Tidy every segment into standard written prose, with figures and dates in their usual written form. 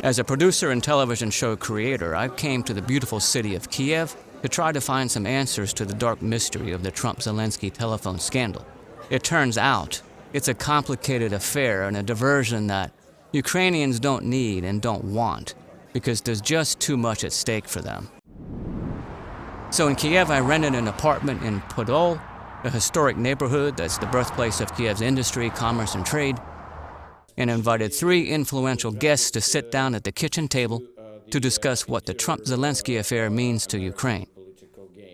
As a producer and television show creator, I came to the beautiful city of Kiev to try to find some answers to the dark mystery of the Trump-Zelensky telephone scandal. It turns out it's a complicated affair and a diversion that Ukrainians don't need and don't want because there's just too much at stake for them. So in Kiev, I rented an apartment in Podol, a historic neighborhood that's the birthplace of Kiev's industry, commerce, and trade, and invited 3 influential guests to sit down at the kitchen table to discuss what the Trump-Zelensky affair means to Ukraine.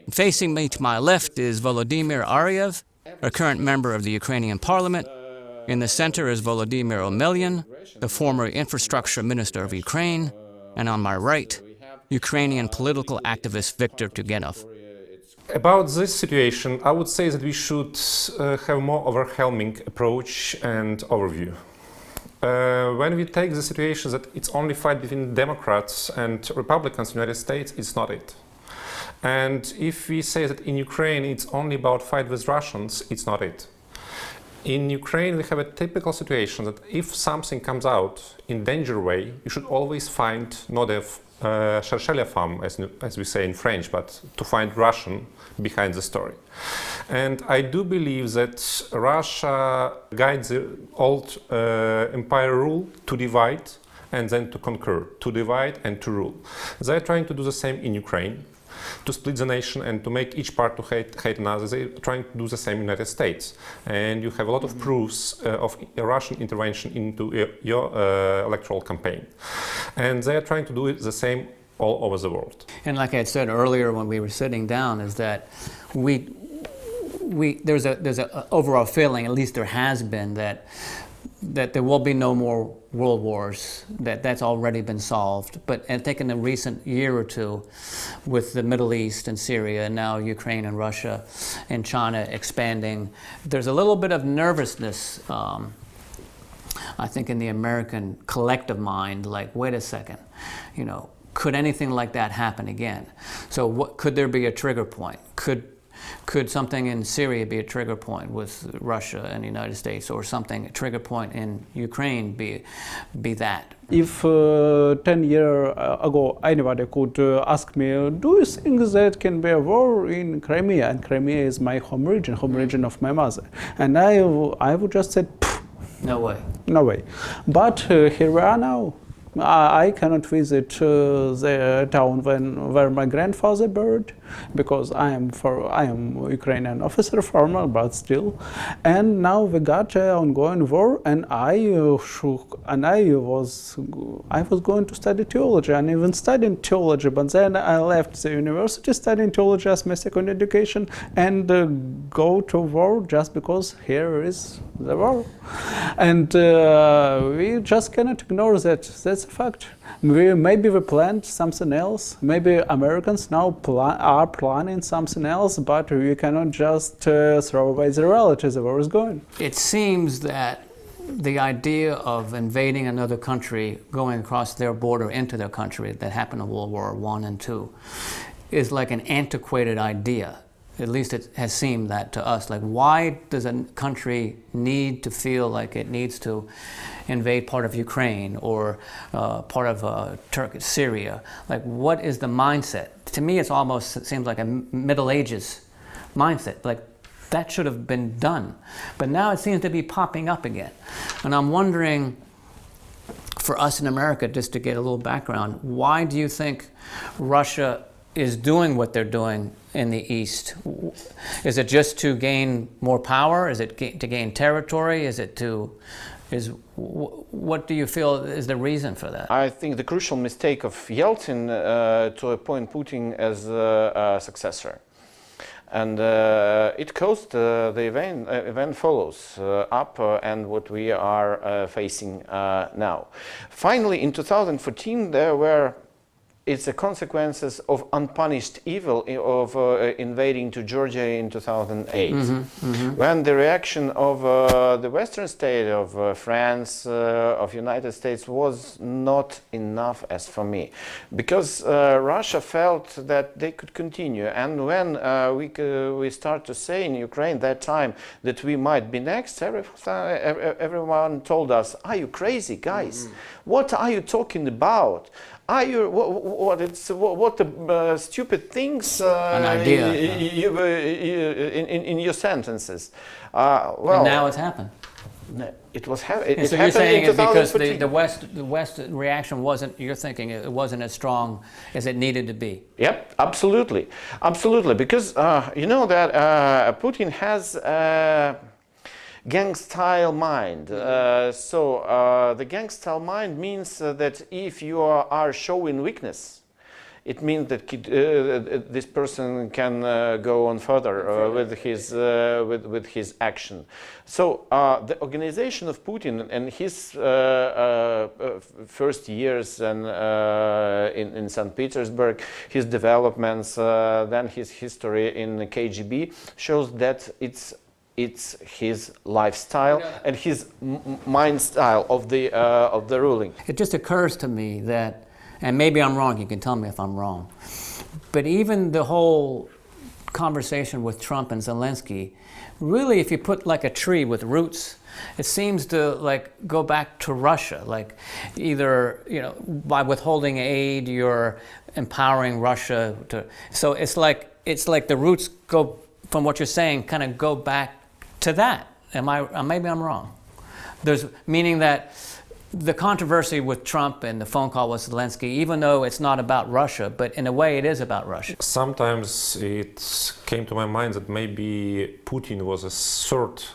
Facing me to my left is Volodymyr Ariev, a current member of the Ukrainian parliament. In the center is Volodymyr Omelyan, the former infrastructure minister of Ukraine. And on my right, Ukrainian political activist Viktor Tugenov. About this situation, I would say that we should have more overwhelming approach and overview. When we take the situation that it's only fight between Democrats and Republicans in the United States, it's not it. And if we say that in Ukraine it's only about fight with Russians, it's not it. In Ukraine we have a typical situation that if something comes out in danger way, you should always find not a chercher la femme, as we say in French, but to find Russian behind the story. And I do believe that Russia guides the old empire rule to divide and then to conquer, to divide and to rule. They're trying to do the same in Ukraine, to split the nation and to make each part to hate another. They're trying to do the same in the United States. And you have a lot of proofs of Russian intervention into your electoral campaign. And they're trying to do it the same all over the world. And like I said earlier when we were sitting down, is that there's a overall feeling, at least there has been, that there will be no more world wars, that's already been solved. But I think in the recent year or two, with the Middle East and Syria, and now Ukraine and Russia and China expanding, there's a little bit of nervousness, I think, in the American collective mind, like, wait a second, could anything like that happen again? So could there be a trigger point? Could something in Syria be a trigger point with Russia and the United States, or something, a trigger point in Ukraine be that? If 10 years ago anybody could ask me, do you think that can be a war in Crimea? And Crimea is my home region of my mother. And I would just say, no way. No way. But here we are now. I cannot visit the town where my grandfather buried, because I am Ukrainian officer, former, but still. And now we got an ongoing war, and I was going to study theology, and even studying theology. But then I left the university studying theology as my second education, and go to war just because here is the war. And we just cannot ignore that. That's a fact. Maybe we planned something else. Maybe Americans now are planning something else, but we cannot just throw away the reality. The war is going. It seems that the idea of invading another country, going across their border into their country, that happened in World War I and II, is like an antiquated idea. At least it has seemed that to us. Like, why does a country need to feel like it needs to invade part of Ukraine or part of Syria? Like, what is the mindset? To me, it seems like a Middle Ages mindset. Like, that should have been done. But now it seems to be popping up again. And I'm wondering, for us in America, just to get a little background, why do you think Russia is doing what they're doing in the East? Is it just to gain more power? Is it to gain territory? What do you feel is the reason for that? I think the crucial mistake of Yeltsin to appoint Putin as a successor. And it caused the event follows up and what we are facing now. Finally, in 2014, there were it's the consequences of unpunished evil of invading to Georgia in 2008. When the reaction of the Western state, of France, of United States was not enough as for me. Because Russia felt that they could continue. And when we start to say in Ukraine that time that we might be next, everyone told us, are you crazy, guys? What are you talking about? Are you what the stupid things An idea. in your sentences? And now it's happened. It was And so you're saying it because the West reaction wasn't, you're thinking it wasn't as strong as it needed to be. Yep, absolutely, absolutely. Because you know that Putin has gang-style mind. The gang-style mind means that if you are showing weakness, it means that this person can go on further with his action. So the organization of Putin and his first years in St. Petersburg, his developments, then his history in the KGB shows that it's his lifestyle and his mind style of the ruling. It just occurs to me that, and maybe I'm wrong, you can tell me if I'm wrong, but even the whole conversation with Trump and Zelensky, really if you put like a tree with roots, it seems to like go back to Russia, like either, you know, by withholding aid, you're empowering Russia to, so it's like the roots go, from what you're saying, kind of go back to that. Maybe I'm wrong. There's meaning that the controversy with Trump and the phone call with Zelensky, even though it's not about Russia, but in a way it is about Russia. Sometimes it came to my mind that maybe Putin was a sort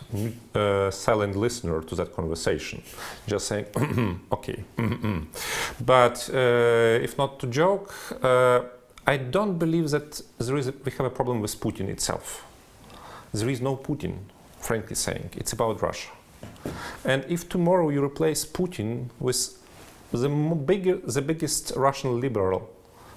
silent listener to that conversation, just saying, okay. But if not to joke, I don't believe that we have a problem with Putin itself. There is no Putin, frankly saying. It's about Russia. And if tomorrow you replace Putin with the biggest Russian liberal,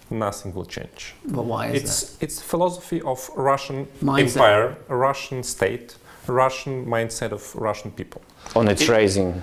nothing will change. But why is that? It's philosophy of Russian mindset. empire, Russian state, Russian mindset of Russian people. On its raising.